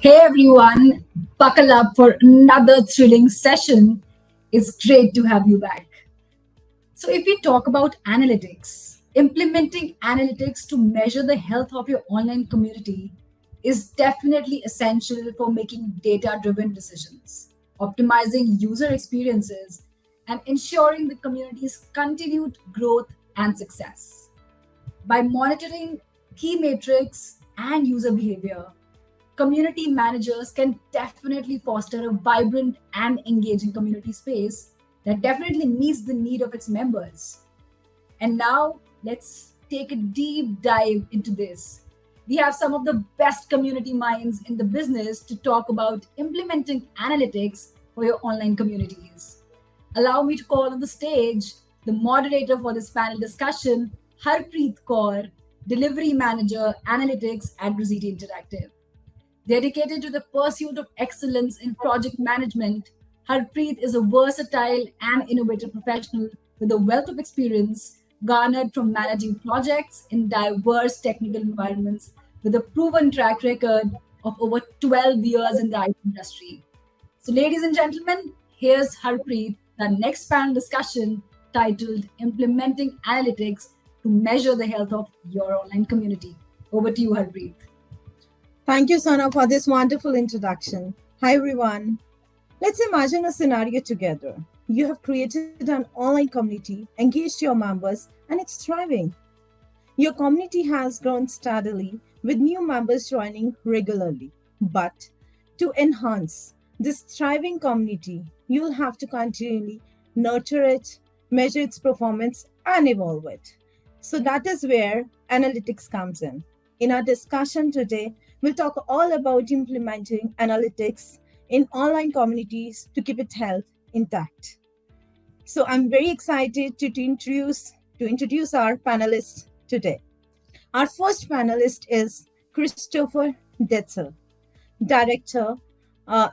Hey everyone, buckle up for another thrilling session. It's great to have you back. So, if we talk about analytics, implementing analytics to measure the health of your online community is definitely essential for making data driven decisions, optimizing user experiences, and ensuring the community's continued growth and success. By monitoring key metrics and user behavior, community managers can definitely foster a vibrant and engaging community space that definitely meets the need of its members. And now let's take a deep dive into this. We have some of the best community minds in the business to talk about implementing analytics for your online communities. Allow me to call on the stage the moderator for this panel discussion, Harpreet Kaur, Delivery Manager Analytics at Rosity Interactive. Dedicated to the pursuit of excellence in project management, Harpreet is a versatile and innovative professional with a wealth of experience garnered from managing projects in diverse technical environments with a proven track record of over 12 years in the IT industry. So, ladies and gentlemen, here's Harpreet, the next panel discussion titled Implementing Analytics to Measure the Health of Your Online Community. Over to you, Harpreet. Thank you, Sana, for this wonderful introduction. Hi, everyone. Let's imagine a scenario together. You have created an online community, engaged your members, and it's thriving. Your community has grown steadily with new members joining regularly. But to enhance this thriving community, you'll have to continually nurture it, measure its performance, and evolve it. So that is where analytics comes in. In our discussion today, we'll talk all about implementing analytics in online communities to keep its health intact. So I'm very excited to introduce our panelists today. Our first panelist is Christopher Detzel, Director, uh,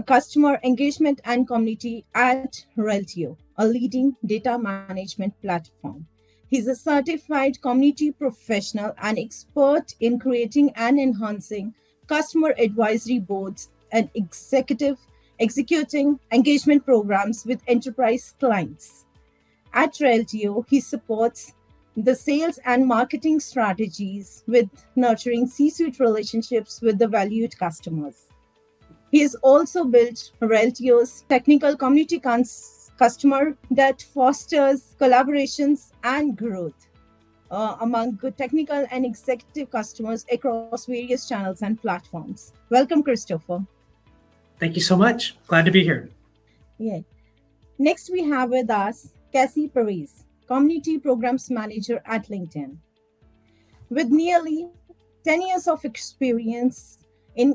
Customer Engagement and Community at Reltio, a leading data management platform. He's a certified community professional and expert in creating and enhancing customer advisory boards and executing engagement programs with enterprise clients. At Reltio, he supports the sales and marketing strategies with nurturing C-suite relationships with the valued customers. He has also built Reltio's technical community customer that fosters collaborations and growth among good technical and executive customers across various channels and platforms. Welcome, Christopher. Thank you so much. Glad to be here. Yeah. Next, we have with us Cassie Perez, Community Programs Manager at LinkedIn. With nearly 10 years of experience in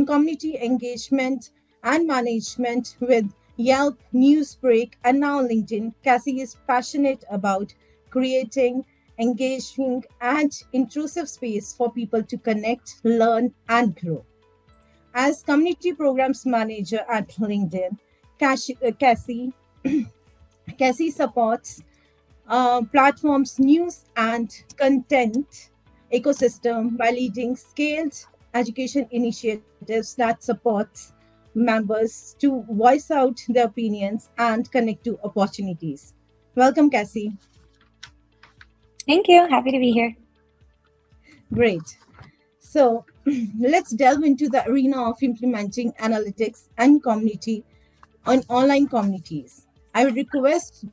community engagement and management with Yelp, Newsbreak, and now LinkedIn, Cassie is passionate about creating engaging and intrusive space for people to connect, learn, and grow. As Community Programs Manager at LinkedIn, Cassie Cassie supports platforms, news, and content ecosystem by leading scaled education initiatives that supports members to voice out their opinions and connect to opportunities. Welcome, Cassie. Thank you. Happy to be here. Great. So let's delve into the arena of implementing analytics and community on online communities. I would request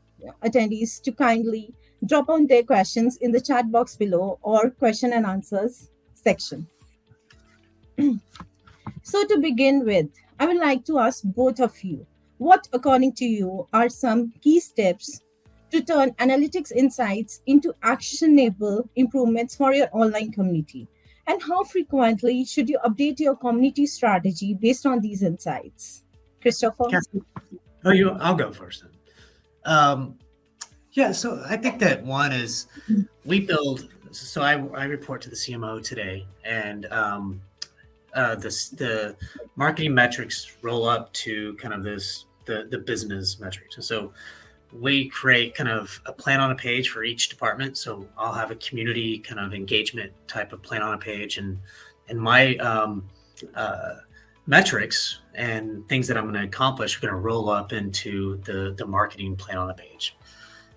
attendees to kindly drop on their questions in the chat box below or question and answers section. So to begin with, I would like to ask both of you, what according to you are some key steps to turn analytics insights into actionable improvements for your online community? And how frequently should you update your community strategy based on these insights? Christopher? I'll go first then. So I think that one is we build. So I report to the CMO today, and the marketing metrics roll up to kind of the business metrics. And so we create kind of a plan on a page for each department. So I'll have a community kind of engagement type of plan on a page, and my metrics and things that I'm going to accomplish are going to roll up into the marketing plan on a page.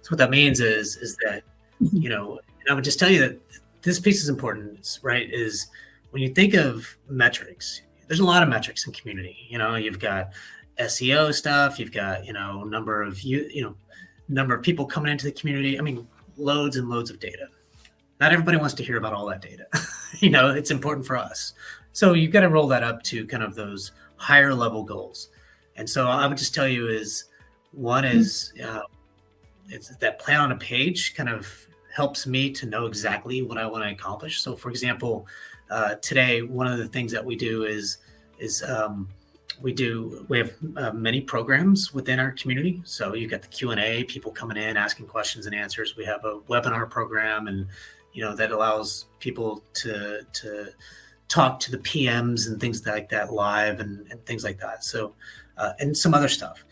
So what that means is that, and I would just tell you that this piece is important, right? Is when you think of metrics, there's a lot of metrics in community. You've got SEO stuff, you've got, number of people coming into the community. I mean, loads and loads of data. Not everybody wants to hear about all that data. It's important for us. So you've got to roll that up to kind of those higher level goals. And so I would just tell you one is it's that plan on a page kind of helps me to know exactly what I want to accomplish. So for example, today, one of the things that we do is we have many programs within our community. So you got the Q&A, people coming in, asking questions and answers. We have a webinar program, and that allows people to talk to the PMs and things like that live and things like that. So and some other stuff.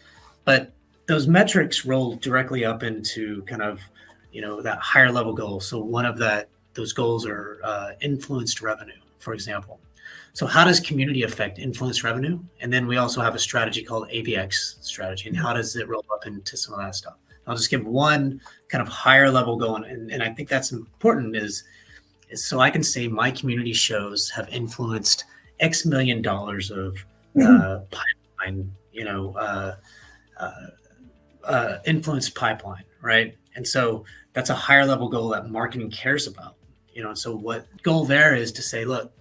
But those metrics roll directly up into kind of that higher level goal. So one of those goals are influenced revenue, for example. So how does community affect influence revenue? And then we also have a strategy called ABX strategy. And how does it roll up into some of that stuff? I'll just give one kind of higher level goal. And I think that's important is so I can say my community shows have influenced X million dollars of pipeline, influenced pipeline, right? And so that's a higher level goal that marketing cares about, and so what goal there is to say, look,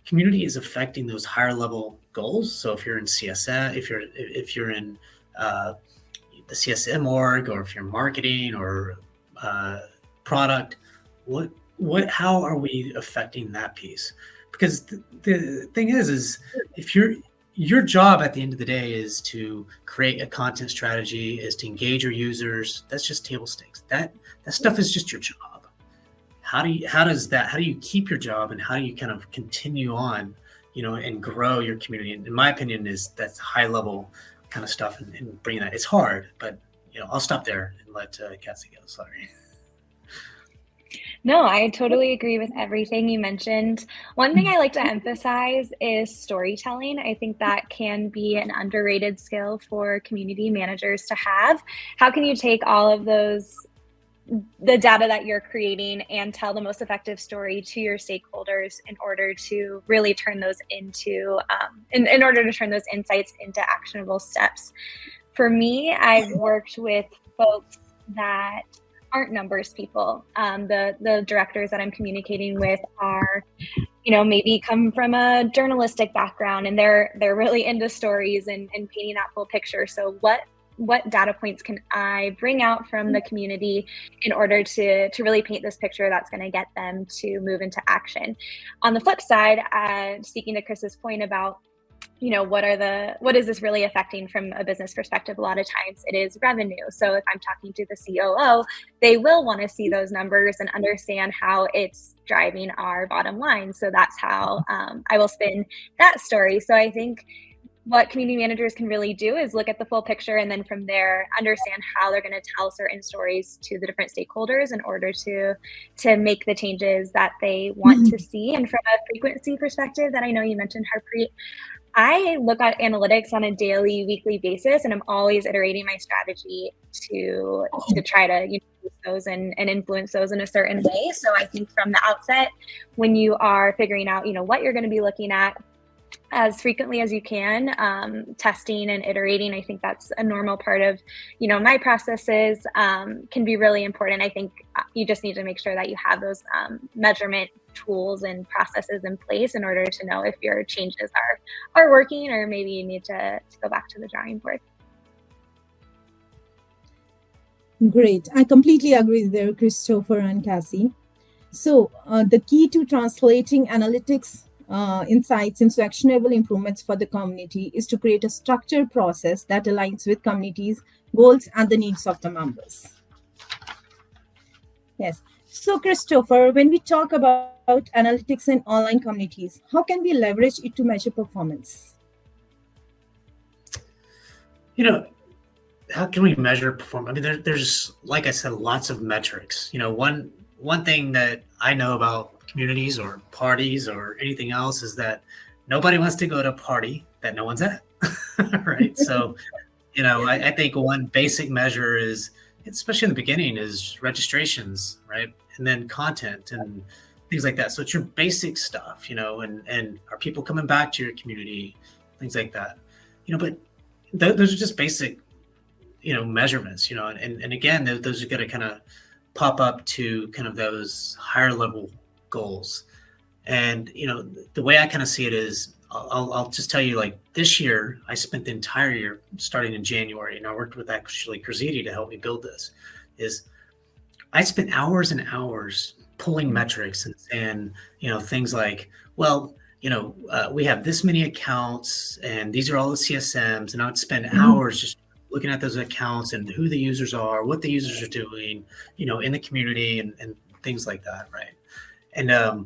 community is affecting those higher level goals. So if you're in CSM, if you're in the CSM org, or if you're marketing or product, how are we affecting that piece? Because the thing is if your job at the end of the day is to create a content strategy, is to engage your users, that's just table stakes. That stuff is just your job. How do you keep your job, and how do you kind of continue on, and grow your community? And in my opinion, that's high level kind of stuff, and bringing that. It's hard, but I'll stop there and let Cassie go. Sorry. No, I totally agree with everything you mentioned. One thing I like to emphasize is storytelling. I think that can be an underrated skill for community managers to have. How can you take all of the data that you're creating and tell the most effective story to your stakeholders in order to really turn those into, in order to turn those insights into actionable steps? For me, I've worked with folks that aren't numbers people. The directors that I'm communicating with are, maybe come from a journalistic background, and they're really into stories and painting that full picture. So what data points can I bring out from the community in order to really paint this picture that's going to get them to move into action? On the flip side, speaking to Chris's point about what is this really affecting from a business perspective? A lot of times it is revenue. So if I'm talking to the COO, they will want to see those numbers and understand how it's driving our bottom line. So that's how I will spin that story. So I think what community managers can really do is look at the full picture, and then from there understand how they're going to tell certain stories to the different stakeholders in order to make the changes that they want to see. And from a frequency perspective that I know you mentioned, Harpreet, I look at analytics on a daily, weekly basis, and I'm always iterating my strategy to try to use those and influence those in a certain way. So I think from the outset, when you are figuring out, what you're going to be looking at as frequently as you can, testing and iterating, I think that's a normal part of, my processes, can be really important. I think you just need to make sure that you have those measurement tools and processes in place in order to know if your changes are working, or maybe you need to go back to the drawing board. Great. I completely agree there, Christopher and Cassie. So the key to translating analytics insights into actionable improvements for the community is to create a structured process that aligns with community's goals and the needs of the members. Yes. So, Christopher, when we talk about analytics in online communities, how can we leverage it to measure performance? How can we measure performance? I mean, there's, like I said, lots of metrics. One one thing that I know about communities or parties or anything else is that nobody wants to go to a party that no one's at, right? So, I think one basic measure is, especially in the beginning, is registrations, right? And then content and things like that. So it's your basic stuff, and are people coming back to your community, things like that, but those are just basic, measurements, and again, those are going to kind of pop up to kind of those higher level goals. And, the way I kind of see it is, I'll just tell you, like this year, I spent the entire year starting in January, and I worked with actually Graziti to help me build this, is I spent hours and hours pulling metrics and things like, well, we have this many accounts and these are all the CSMs. And I would spend hours just looking at those accounts and who the users are, what the users are doing, in the community and things like that. Right. And,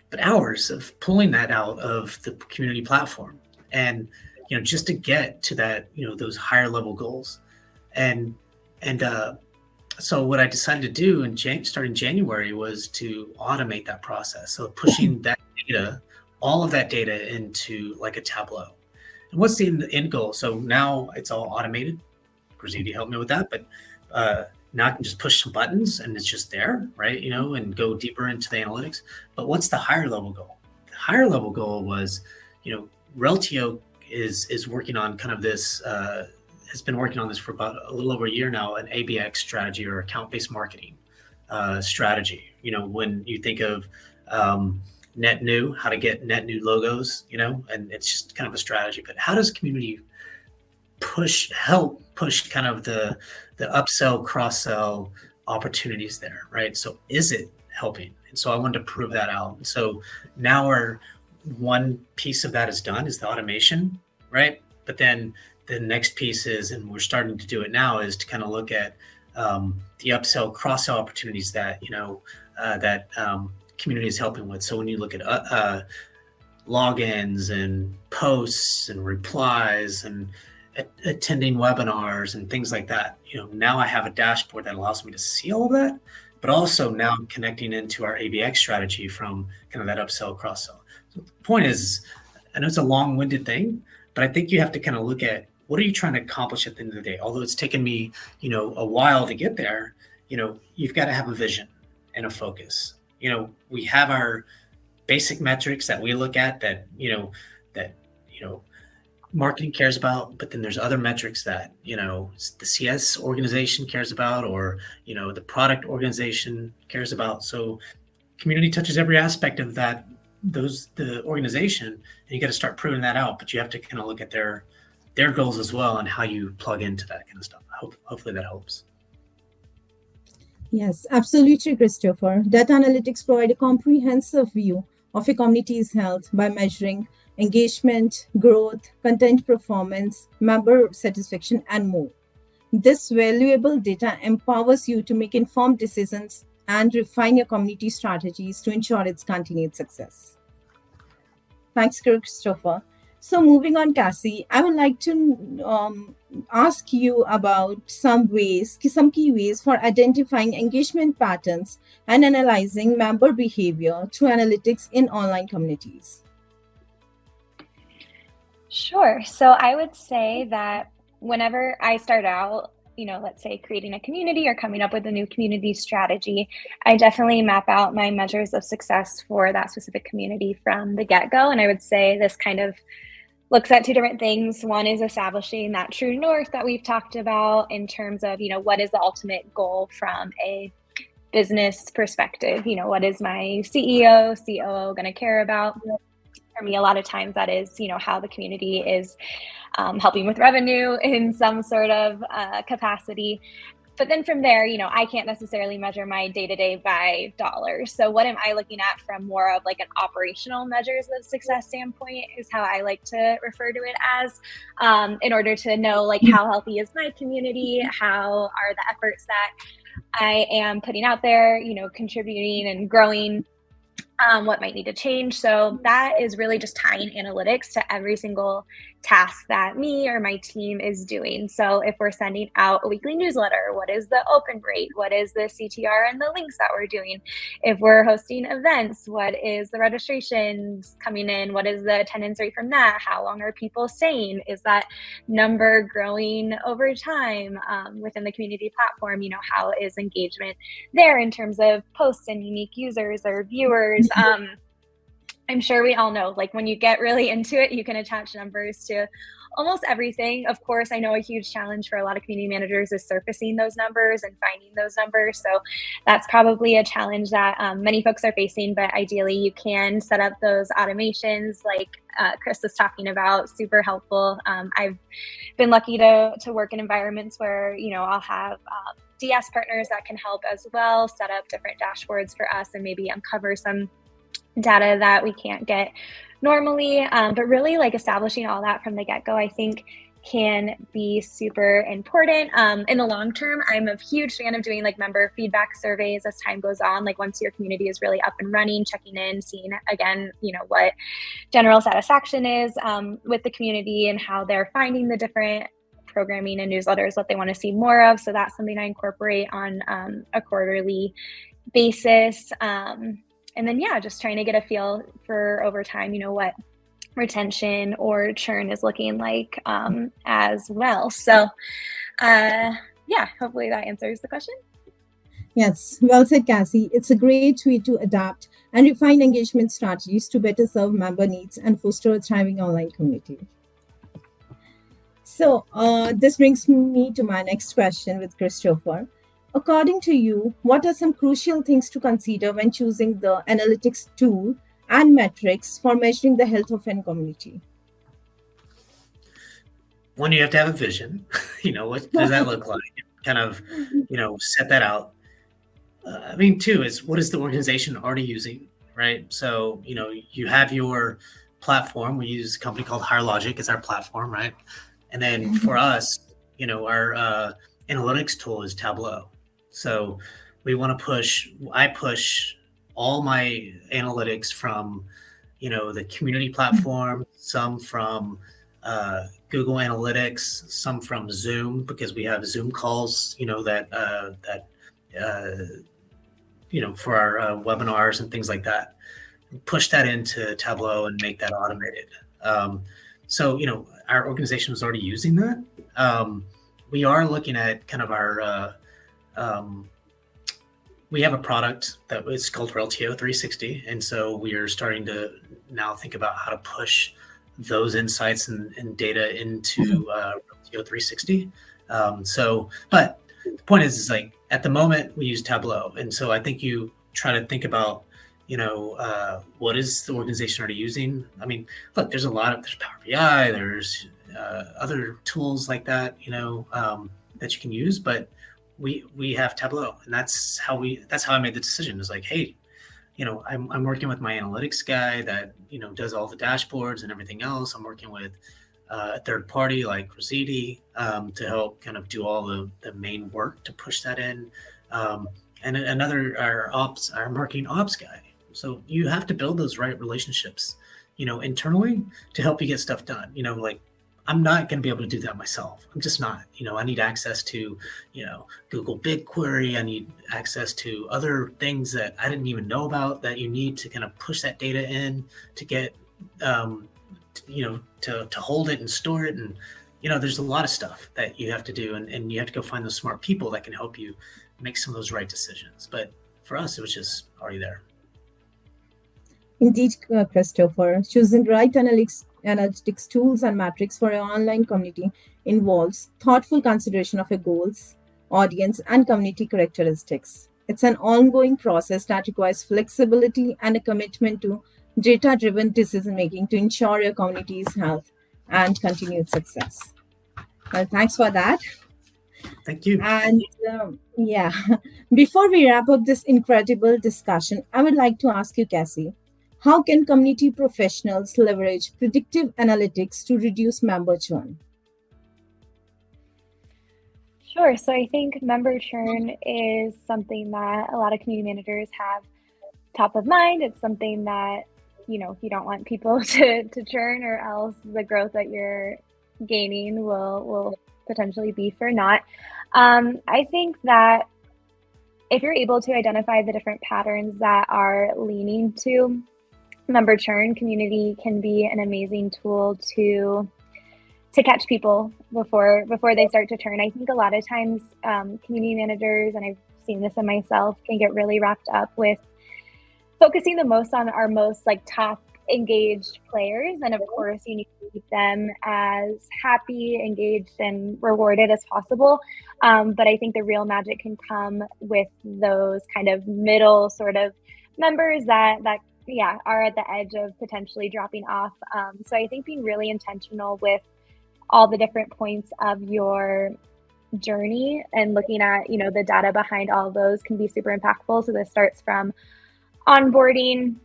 but hours of pulling that out of the community platform and, just to get to that, those higher level goals. And so what I decided to do starting January was to automate that process. So pushing that data, all of that data into like a Tableau. And what's the end goal? So now it's all automated. Graziti helped me with that, but now I can just push some buttons and it's just there, right? And go deeper into the analytics. But what's the higher level goal? The higher level goal was, Reltio is working on kind of this, has been working on this for about a little over a year now, an ABX strategy or account-based marketing strategy. When you think of net new, how to get net new logos, and it's just kind of a strategy. But how does community help push kind of the upsell, cross-sell opportunities there, right? So is it helping? And so I wanted to prove that out. And so now one piece of that is done is the automation, right? But then the next piece is, and we're starting to do it now, is to kind of look at the upsell, cross-sell opportunities that, community is helping with. So when you look at logins and posts and replies and attending webinars and things like that, now I have a dashboard that allows me to see all of that, but also now I'm connecting into our ABX strategy from kind of that upsell, cross-sell. So the point is, I know it's a long-winded thing, but I think you have to kind of look at what are you trying to accomplish at the end of the day? Although it's taken me, a while to get there, you've got to have a vision and a focus. We have our basic metrics that we look at that marketing cares about, but then there's other metrics that, the CS organization cares about, or, the product organization cares about. So community touches every aspect of that, the organization, and you got to start proving that out, but you have to kind of look at their goals as well and how you plug into that kind of stuff. Hopefully that helps. Yes, absolutely, Christopher. Data analytics provide a comprehensive view of a community's health by measuring engagement, growth, content performance, member satisfaction, and more. This valuable data empowers you to make informed decisions and refine your community strategies to ensure its continued success. Thanks, Christopher. So moving on, Cassie, I would like to ask you about some key ways for identifying engagement patterns and analyzing member behavior through analytics in online communities. Sure. So I would say that whenever I start out, let's say creating a community or coming up with a new community strategy, I definitely map out my measures of success for that specific community from the get-go. And I would say this kind of looks at two different things. One is establishing that true north that we've talked about in terms of, what is the ultimate goal from a business perspective? What is my CEO, COO going to care about? For me, a lot of times that is, how the community is helping with revenue in some sort of capacity. But then from there, I can't necessarily measure my day-to-day by dollars. So what am I looking at from more of like an operational measures of success standpoint is how I like to refer to it as, in order to know like how healthy is my community, how are the efforts that I am putting out there, contributing and growing what might need to change. So that is really just tying analytics to every single task that me or my team is doing. So if we're sending out a weekly newsletter, what is the open rate? What is the CTR and the links that we're doing? If we're hosting events, what is the registrations coming in? What is the attendance rate from that? How long are people staying? Is that number growing over time within the community platform? How is engagement there in terms of posts and unique users or viewers? I'm sure we all know, like, when you get really into it, you can attach numbers to almost everything. Of course, I know a huge challenge for a lot of community managers is surfacing those numbers and finding those numbers. So that's probably a challenge that many folks are facing, but ideally you can set up those automations like Chris was talking about, super helpful. I've been lucky to work in environments where, I'll have DS partners that can help as well, set up different dashboards for us and maybe uncover some data that we can't get normally. But really, like, establishing all that from the get-go, I think can be super important. In the long term, I'm a huge fan of doing like member feedback surveys as time goes on. Like, once your community is really up and running, checking in, seeing again, what general satisfaction is with the community and how they're finding the different programming and newsletters, what they want to see more of. So that's something I incorporate on a quarterly basis. And then, just trying to get a feel for over time, what retention or churn is looking like as well. So, hopefully that answers the question. Yes, well said, Cassie. It's a great way to adapt and refine engagement strategies to better serve member needs and foster a thriving online community. So this brings me to my next question with Christopher. According to you, what are some crucial things to consider when choosing the analytics tool and metrics for measuring the health of a community? One, you have to have a vision. What does that look like? Kind of, set that out. Two is, what is the organization already using, right? So, you have your platform. We use a company called HireLogic as our platform, right? And then for us, our analytics tool is Tableau. So we want to I push all my analytics from, the community platform, some from Google Analytics, some from Zoom, because we have Zoom calls, for our webinars and things like that. Push that into Tableau and make that automated. So, our organization was already using that. We are looking at kind of our, we have a product that is called Reltio 360. And so we are starting to now think about how to push those insights and data into Reltio 360. But the point is like, at the moment we use Tableau. And so I think you try to think about, what is the organization already using? Look, there's there's Power BI, there's other tools like that, that you can use, but we have Tableau, and that's how I made the decision. Is like, hey, I'm working with my analytics guy that, does all the dashboards and everything else. I'm working with a third party like Rositi to help kind of do all the main work to push that in. And another, our marketing ops guy. So you have to build those right relationships, internally to help you get stuff done. Like, I'm not going to be able to do that myself. I'm just not. I need access to, Google BigQuery. I need access to other things that I didn't even know about that you need to kind of push that data in to get, to hold it and store it. And, there's a lot of stuff that you have to do, and you have to go find those smart people that can help you make some of those right decisions. But for us, it was just already there. Indeed, Christopher, choosing the right analytics tools and metrics for your online community involves thoughtful consideration of your goals, audience, and community characteristics. It's an ongoing process that requires flexibility and a commitment to data-driven decision-making to ensure your community's health and continued success. Well, thanks for that. Thank you. And before we wrap up this incredible discussion, I would like to ask you, Cassie, how can community professionals leverage predictive analytics to reduce member churn? Sure. So I think member churn is something that a lot of community managers have top of mind. It's something that, you don't want people to churn, or else the growth that you're gaining will potentially be for naught. I think that if you're able to identify the different patterns that are leaning to member churn, community can be an amazing tool to catch people before they start to churn. I think a lot of times community managers, and I've seen this in myself, can get really wrapped up with focusing the most on our most top engaged players. And of course, you need to keep them as happy, engaged, and rewarded as possible. But I think the real magic can come with those kind of middle sort of members that are at the edge of potentially dropping off. So I think being really intentional with all the different points of your journey and looking at, the data behind all of those can be super impactful. So this starts from onboarding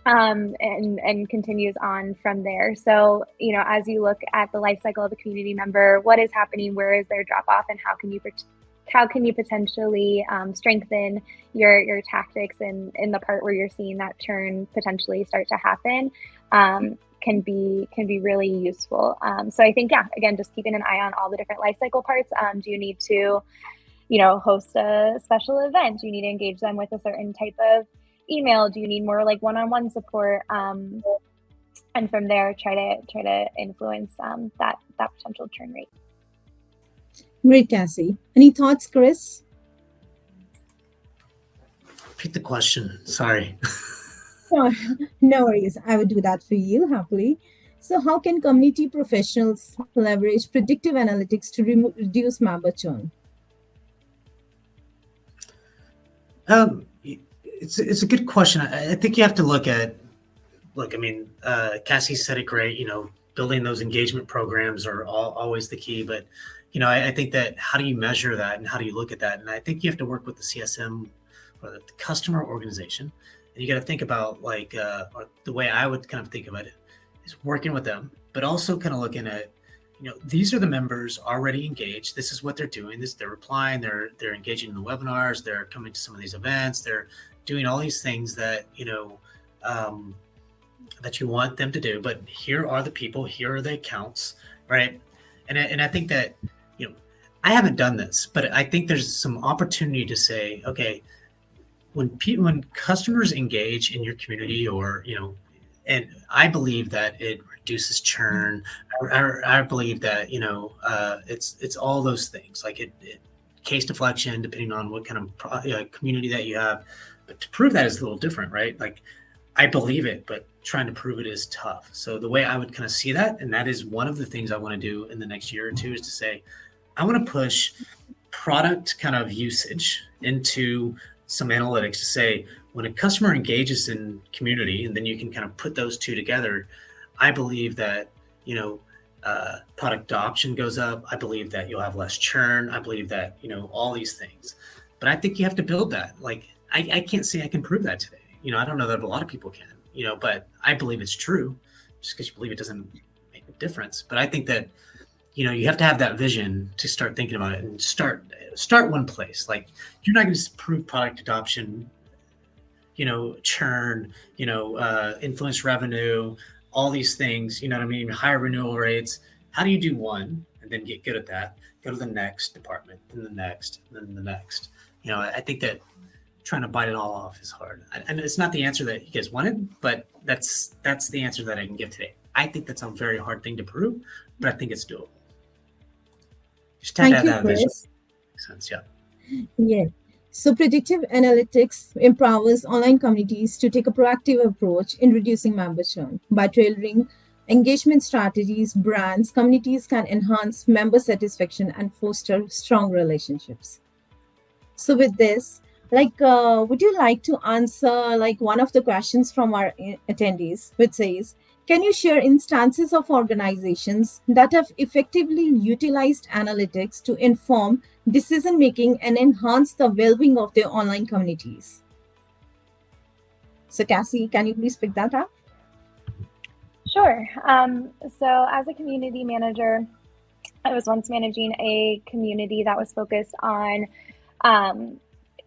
and continues on from there. So, as you look at the life cycle of a community member, what is happening, where is their drop off, and how can you potentially strengthen your tactics in the part where you're seeing that churn potentially start to happen, can be really useful. So I think, again, just keeping an eye on all the different life cycle parts. Do you need to, host a special event? Do you need to engage them with a certain type of email? Do you need more one-on-one support? And from there, try to influence that potential churn rate. Great, Cassie. Any thoughts, Chris? Repeat the question. Sorry. Oh, no worries. I would do that for you happily. So how can community professionals leverage predictive analytics to reduce member churn? It's a good question. I think you have to look, Cassie said it great, building those engagement programs are always the key, but I think that how do you measure that and how do you look at that? And I think you have to work with the CSM or the customer organization. And you got to think about or the way I would kind of think about it is working with them, but also kind of looking at, these are the members already engaged. This is what they're doing. They're replying, they're engaging in the webinars, they're coming to some of these events, they're doing all these things that, that you want them to do. But here are the people, here are the accounts, right? And I think that, I haven't done this, but I think there's some opportunity to say, okay, when customers engage in your community, or and I believe that it reduces churn. I believe that it's all those things, it case deflection, depending on what kind of community that you have. But to prove that is a little different, right? I believe it, but trying to prove it is tough. So the way I would kind of see that, and that is one of the things I want to do in the next year or two, is to say, I want to push product kind of usage into some analytics to say, when a customer engages in community, and then you can kind of put those two together, I believe that, product adoption goes up. I believe that you'll have less churn. I believe that, all these things. But I think you have to build that. I can't say I can prove that today. I don't know that a lot of people can, but I believe it's true. Just because you believe it doesn't make a difference. But I think that, you have to have that vision to start thinking about it and start one place. You're not going to prove product adoption, churn, influence revenue, all these things, higher renewal rates. How do you do one and then get good at that? Go to the next department, then the next, then the next. I think that trying to bite it all off is hard. And it's not the answer that you guys wanted, but that's the answer that I can give today. I think that's a very hard thing to prove, but I think it's doable. Just have to have that vision. Makes sense, yeah. Yeah. So predictive analytics empowers online communities to take a proactive approach in reducing member churn. By tailoring engagement strategies, brands, communities can enhance member satisfaction and foster strong relationships. So with this, would you like to answer one of the questions from our attendees, which says, can you share instances of organizations that have effectively utilized analytics to inform decision-making and enhance the well-being of their online communities? So Cassie, can you please pick that up? Sure. So as a community manager, I was once managing a community that was focused on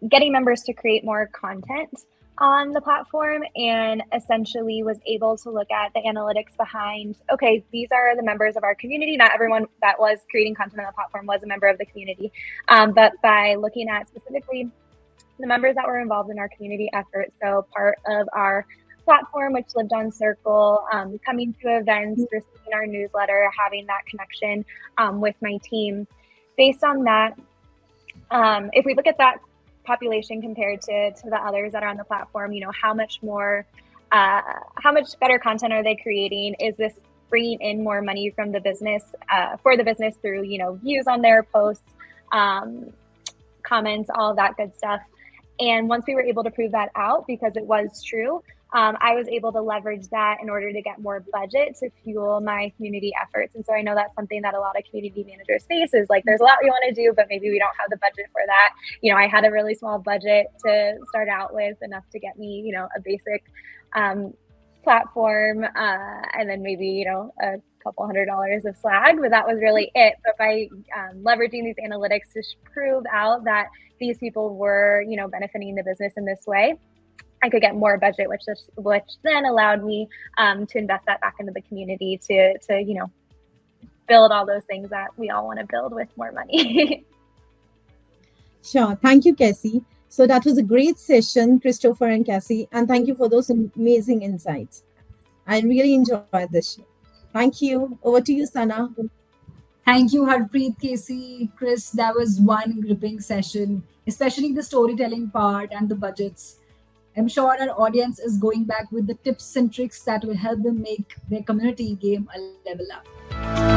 getting members to create more content on the platform and essentially was able to look at the analytics behind, okay, these are the members of our community. Not everyone that was creating content on the platform was a member of the community, but by looking at specifically the members that were involved in our community effort, so part of our platform, which lived on Circle, coming to events, receiving our newsletter, having that connection with my team. Based on that, if we look at that population compared to the others that are on the platform, how much better content are they creating? Is this bringing in more money from the business, for the business through, views on their posts, comments, all of that good stuff. And once we were able to prove that out, because it was true, I was able to leverage that in order to get more budget to fuel my community efforts. And so I know that's something that a lot of community managers face, is like, there's a lot we want to do, but maybe we don't have the budget for that. I had a really small budget to start out with, enough to get me, a basic platform, and then maybe, a couple $100s of swag, but that was really it. But by leveraging these analytics to prove out that these people were, benefiting the business in this way, I could get more budget, which then allowed me to invest that back into the community to build all those things that we all want to build with more money. Sure. Thank you, Cassie. So that was a great session, Christopher and Cassie, and thank you for those amazing insights. I really enjoyed this show. Thank you. Over to you, Sana. Thank you, Harpreet, Casey, Chris. That was one gripping session, especially the storytelling part and the budgets. I'm sure our audience is going back with the tips and tricks that will help them make their community game a level up.